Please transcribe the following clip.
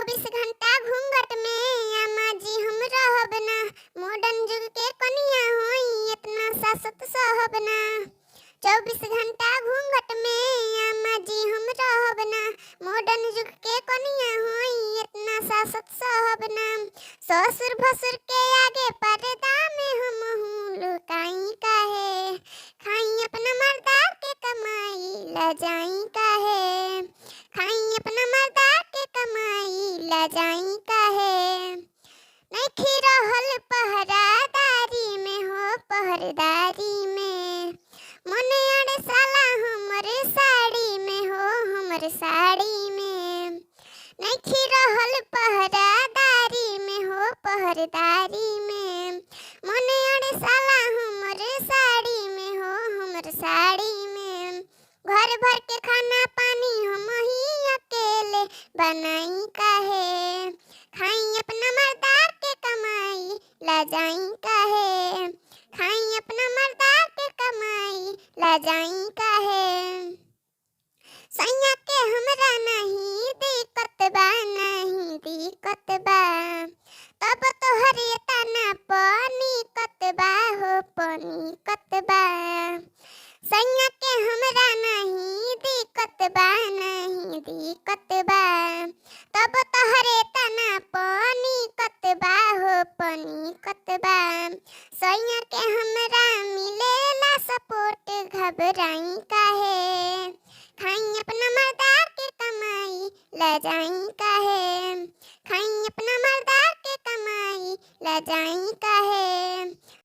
24 घंटा घूंघट में अम्मा जी हम रहब ना। मॉडर्न युग के कनिया होई इतना सासत सहब ना। 24 घंटा घूंघट में अम्मा जी हम रहब ना। मॉडर्न युग के कनिया होई इतना सासत सहब ना। ससुर भसुर के आगे पर्दा में हम हूँ लुकाई काहे। खाई अपना मर्दा के कमाई लजाई काहे। खाई अपना मर्दा के कमाई लजाई काहे। नइखे रहल पहरादारी में हो पहरेदारी में। मने अड़े साला हमरे साड़ी में हो हमरे साड़ी में। नइखे रहल पहरादारी में हो पहरेदारी में। मने अड़े साला हमरे साड़ी में हो हमरे साड़ी में। घर भर के खाना पानी हम ही अकेले बनाई काहे। खाई अपना मर्दा के कमाई लजाई काहे। खाई अपना मर्दा के कमाई लजाई काहे। सैया के हमरा नहीं दिक्कत बा नहीं दिक्कत बा। तब तोहरे तना पानी कतबा हो पानी कतबा। सैया के हमरा नहीं दिक्कत बा नहीं दिक्कत बा। तब तोहरे तना पानी कतबा हो पानी कतबा। सैया के हमरा मिलेला सपोर्ट घबराई काहे। खाई अपना मर्दा के कमाई लजाई काहे। खाई अपना मर्दा के कमाई लजाई